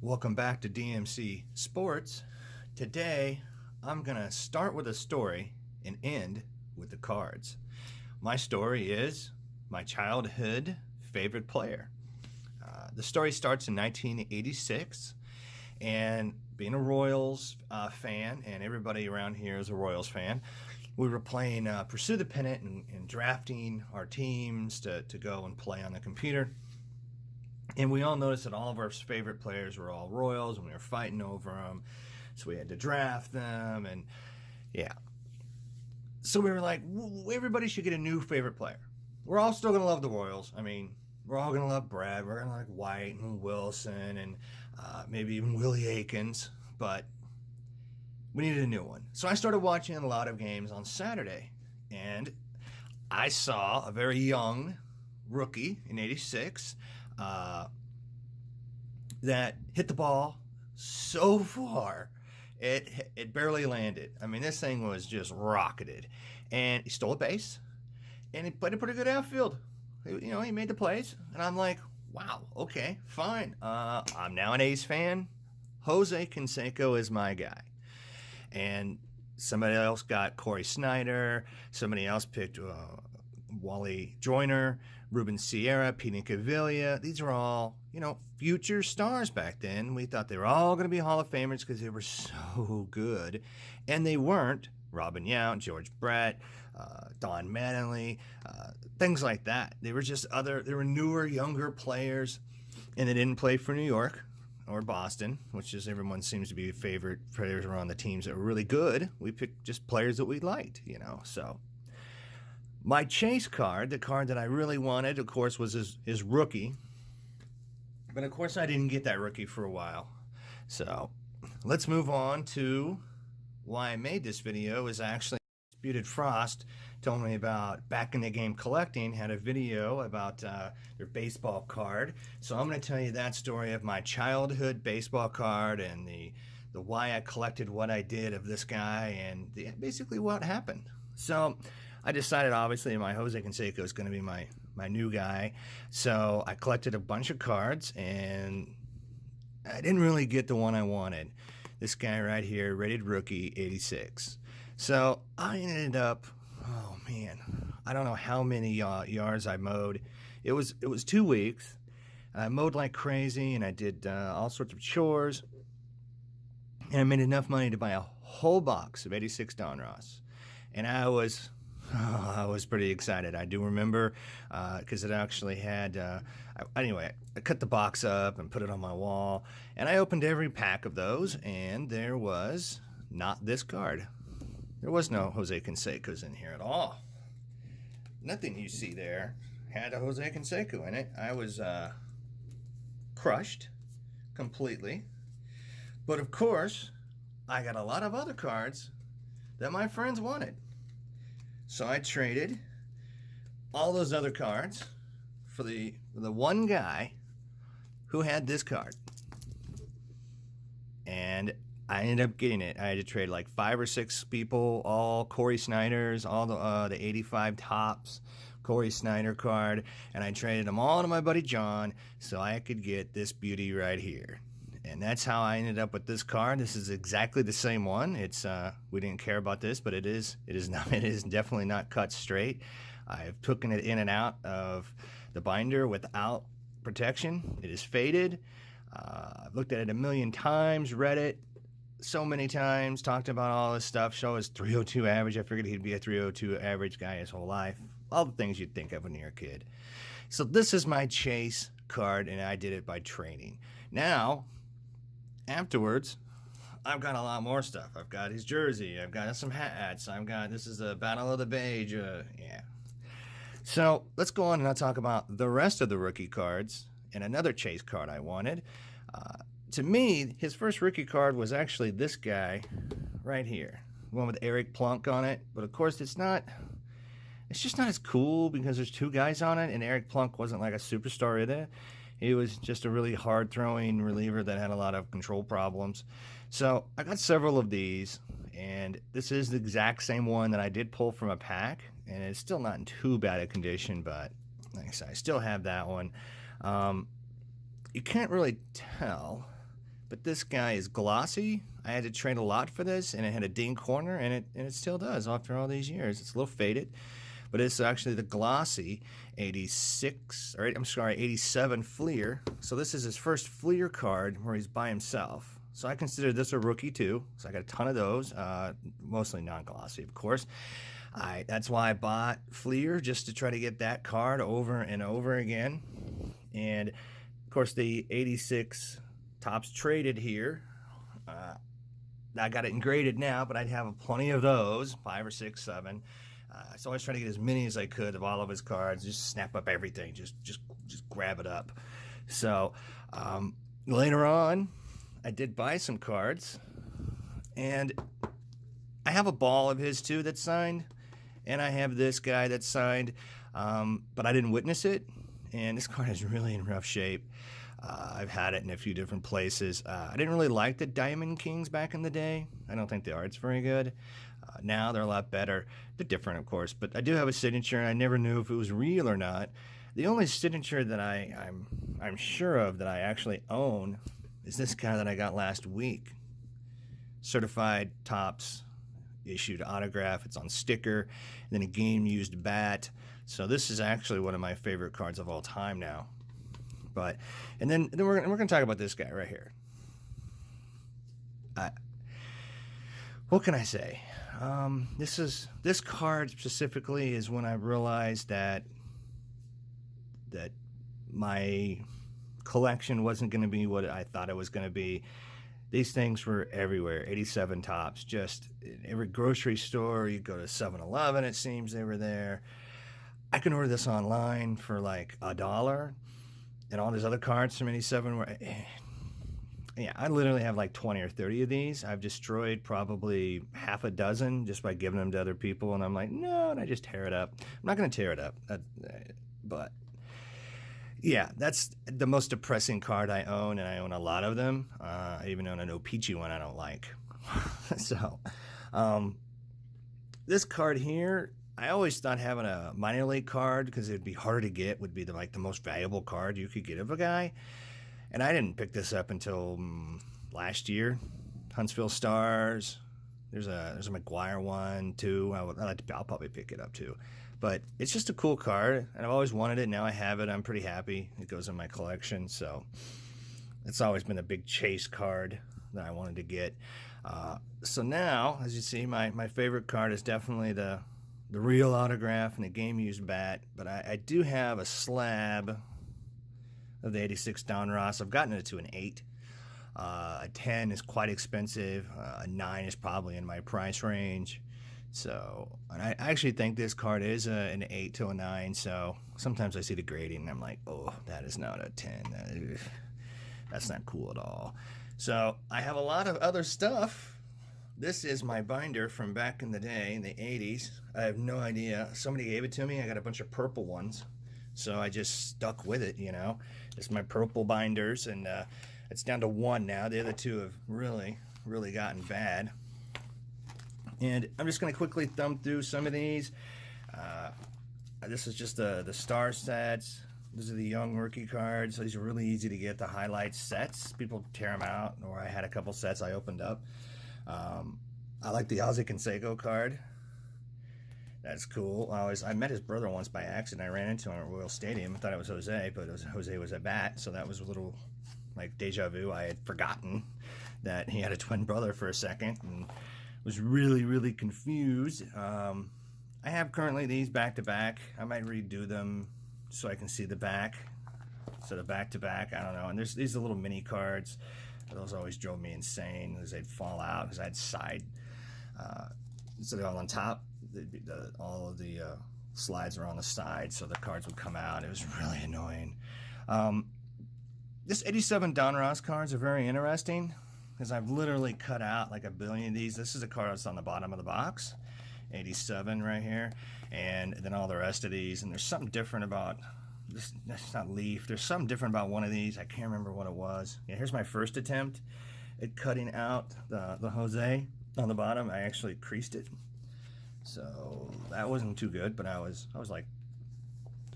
Welcome back to DMC Sports. Today, I'm going to start with a story and end with the cards. My story is my childhood favorite player. The story starts in 1986, and being a Royals fan, and everybody around here is a Royals fan, we were playing Pursue the Pennant and drafting our teams to go and play on the computer. And we all noticed that all of our favorite players were all Royals, and we were fighting over them. So we had to draft them, and yeah. So we were like, everybody should get a new favorite player. We're all still going to love the Royals. I mean, we're all going to love Brad. We're going to like White and Wilson and maybe even Willie Aikens. But we needed a new one. So I started watching a lot of games on Saturday. And I saw a very young rookie in 86 that hit the ball so far it barely landed. I mean, this thing was just rocketed, and he stole a base, and he played a pretty good outfield. He made the plays, and I'm like, wow, okay, fine. I'm now an A's fan. Jose Canseco is my guy, and somebody else got Corey Snyder. Somebody else picked Wally Joyner, Ruben Sierra, Pete Cavilla. These are all, future stars back then. We thought they were all going to be Hall of Famers because they were so good. And they weren't. Robin Yount, George Brett, Don Mattingly, things like that. They were just they were newer, younger players, and they didn't play for New York or Boston, which is everyone seems to be favorite players around the teams that were really good. We picked just players that we liked, so. My chase card, the card that I really wanted, of course, was his rookie. But, of course, I didn't get that rookie for a while. So, let's move on to why I made this video. Is actually Disputed Frost told me about Back in the Game Collecting, had a video about their baseball card. So I'm going to tell you that story of my childhood baseball card and the why I collected what I did of this guy and basically what happened. So I decided, obviously, my Jose Canseco is going to be my new guy. So I collected a bunch of cards, and I didn't really get the one I wanted. This guy right here, rated rookie, 86. So I ended up, oh man, I don't know how many yards I mowed. It was 2 weeks. I mowed like crazy, and I did all sorts of chores. And I made enough money to buy a whole box of 86 Donruss. And I was pretty excited. I do remember because it actually had, anyway, I cut the box up and put it on my wall, and I opened every pack of those, and there was not this card. There was no Jose Canseco's in here at all. Nothing you see there had a Jose Canseco in it. I was crushed completely. But of course, I got a lot of other cards that my friends wanted. So I traded all those other cards for the one guy who had this card. And I ended up getting it. I had to trade like 5 or 6 people, all Corey Snyder's, all the 85 tops, Corey Snyder card, and I traded them all to my buddy John so I could get this beauty right here. And that's how I ended up with this card. This is exactly the same one. It's we didn't care about this, but it is definitely not cut straight. I've taken it in and out of the binder without protection. It is faded. I've looked at it a million times, read it so many times, talked about all this stuff. Show his 302 average. I figured he'd be a 302 average guy his whole life. All the things you'd think of when you're a kid. So this is my chase card, and I did it by trading. Now, afterwards, I've got a lot more stuff. I've got his jersey. I've got some hats. This is a Battle of the Beige. Yeah. So let's go on and I'll talk about the rest of the rookie cards and another chase card I wanted. To me, his first rookie card was actually this guy right here, the one with Eric Plunk on it. But of course, it's just not as cool because there's 2 guys on it, and Eric Plunk wasn't like a superstar either. He was just a really hard-throwing reliever that had a lot of control problems. So I got several of these, and this is the exact same one that I did pull from a pack, and it's still not in too bad a condition, but like I said, I still have that one. You can't really tell but this guy is glossy. I had to trade a lot for this, and it had a ding corner, and it still does after all these years. It's a little faded, but it's actually the glossy 87 Fleer. So this is his first Fleer card where he's by himself. So I consider this a rookie too. So I got a ton of those, mostly non-glossy, of course. That's why I bought Fleer, just to try to get that card over and over again. And of course, the 86 Topps traded here. I got it engraded now, but I'd have plenty of those, 5 or 6, 7. So I was trying to get as many as I could of all of his cards, just snap up everything, just grab it up. So later on, I did buy some cards, and I have a ball of his too that's signed, and I have this guy that's signed, but I didn't witness it, and this card is really in rough shape. I've had it in a few different places. I didn't really like the Diamond Kings back in the day. I don't think the art's very good. Now they're a lot better. They're different, of course, but I do have a signature, and I never knew if it was real or not. The only signature that I'm sure of that I actually own is this guy that I got last week. Certified Topps issued autograph. It's on sticker, and then a game-used bat. So this is actually one of my favorite cards of all time now. And then we're gonna talk about this guy right here. What can I say? This card specifically is when I realized that my collection wasn't going to be what I thought it was going to be. These things were everywhere. 87 Topps, just in every grocery store. You go to 7-Eleven, it seems they were there. I can order this online for like $1. And all these other cards from 87 were, yeah, I literally have like 20 or 30 of these. I've destroyed probably half a dozen just by giving them to other people. And I'm like, no, and I just tear it up. I'm not going to tear it up. But yeah, that's the most depressing card I own, and I own a lot of them. I even own an O-Pee-Chee one I don't like. So, this card here, I always thought having a minor league card, because it'd be harder to get, would be the most valuable card you could get of a guy. And I didn't pick this up until last year. Huntsville Stars. There's a McGuire one too. I'll probably pick it up too. But it's just a cool card, and I've always wanted it. Now I have it. I'm pretty happy. It goes in my collection, so it's always been a big chase card that I wanted to get. So now, as you see, my favorite card is definitely the real autograph and the game-used bat. But I do have a slab of the 86 Donruss. I've gotten it to an 8. A 10 is quite expensive. A 9 is probably in my price range. So, and I actually think this card is an 8 to a 9. So sometimes I see the grading and I'm like, oh, that is not a 10. That's not cool at all. So I have a lot of other stuff. This is my binder from back in the day, in the 80s. I have no idea. Somebody gave it to me. I got a bunch of purple ones. So I just stuck with it, you know. It's my purple binders, and it's down to 1 now. The other 2 have really, really gotten bad. And I'm just going to quickly thumb through some of these. This is just the star sets. These are the young rookie cards. These are really easy to get, the highlight sets. People tear them out, or I had a couple sets I opened up. I like the Ozzie Canseco card. That's cool. I met his brother once by accident. I ran into him at Royal Stadium. I thought it was Jose, but Jose was at bat, so that was a little like deja vu. I had forgotten that he had a twin brother for a second and was really, really confused. I have currently these back to back. I might redo them so I can see the back. So the back to back, I don't know. And there's these little mini cards. Those always drove me insane because they'd fall out because I had side. So they're all on top. All of the slides are on the side, so the cards would come out. It was really annoying. This 87 Donruss cards are very interesting because I've literally cut out like a billion of these. This is a card that's on the bottom of the box, 87 right here, and then all the rest of these. And there's something different about this. That's not Leaf. There's something different about one of these. I can't remember what it was. Yeah, here's my first attempt at cutting out the Jose on the bottom. I actually creased it. So that wasn't too good, but I was like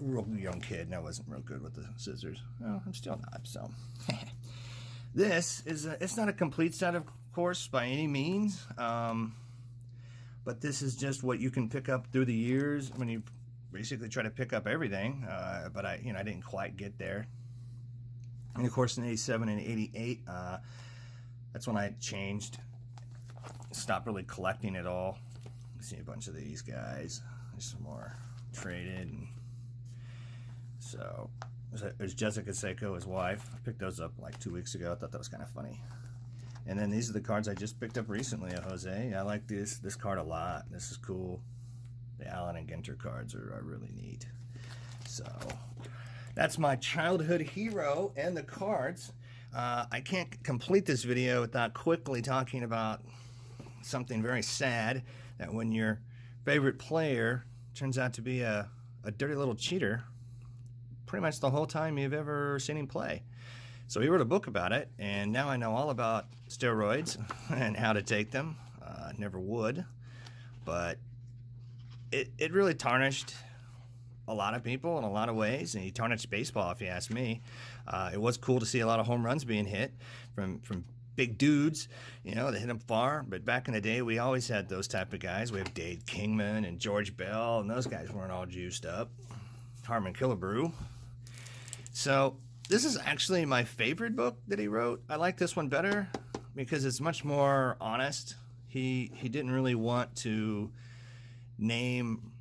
a real young kid, and I wasn't real good with the scissors. Well, I'm still not, so. This is it's not a complete set, of course, by any means, but this is just what you can pick up through the years when you basically try to pick up everything. But I didn't quite get there. And of course, in '87 and '88, that's when I changed, stopped really collecting it all. You see a bunch of these guys. There's some more traded. And so there's Jessica Canseco, his wife. I picked those up like 2 weeks ago. I thought that was kind of funny. And then these are the cards I just picked up recently of Jose. I like this card a lot. This is cool. The Allen and Ginter cards are really neat. So that's my childhood hero and the cards. I can't complete this video without quickly talking about something very sad, that when your favorite player turns out to be a dirty little cheater pretty much the whole time you've ever seen him play. So he wrote a book about it, and now I know all about steroids and how to take them. Never would, but it really tarnished a lot of people in a lot of ways, and he tarnished baseball, if you ask me. It was cool to see a lot of home runs being hit from big dudes, that hit them far. But back in the day, we always had those type of guys. We have Dave Kingman and George Bell, and those guys weren't all juiced up. Harmon Killebrew. So this is actually my favorite book that he wrote. I like this one better because it's much more honest. He didn't really want to name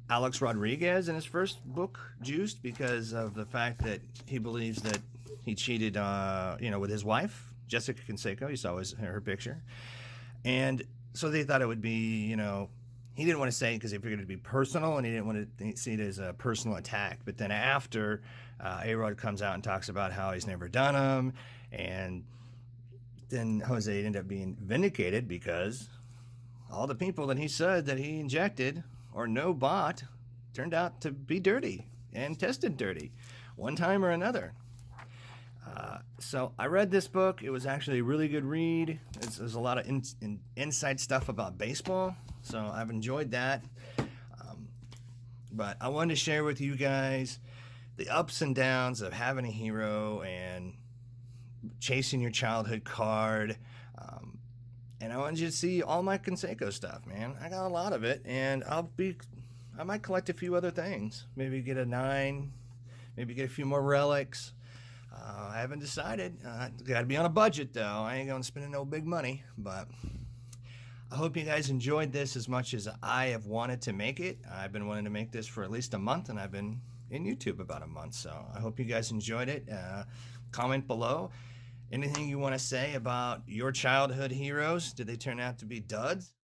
Alex Rodriguez in his first book, Juiced, because of the fact that he believes that he cheated, with his wife, Jessica Canseco. You saw her picture. And so they thought it would be, he didn't want to say it because he figured it'd be personal, and he didn't want to see it as a personal attack. But then after, A-Rod comes out and talks about how he's never done them, and then Jose ended up being vindicated because all the people that he said that he injected or bought turned out to be dirty and tested dirty one time or another. So I read this book. It was actually a really good read. There's a lot of inside stuff about baseball, so I've enjoyed that. But I wanted to share with you guys the ups and downs of having a hero and chasing your childhood card. And I wanted you to see all my Canseco stuff, man. I got a lot of it, and I might collect a few other things. Maybe get a 9, maybe get a few more relics. I haven't decided. Got to be on a budget, though. I ain't going to spend no big money, but I hope you guys enjoyed this as much as I have wanted to make it. I've been wanting to make this for at least a month, and I've been in YouTube about a month, so I hope you guys enjoyed it. Comment below. Anything you want to say about your childhood heroes? Did they turn out to be duds?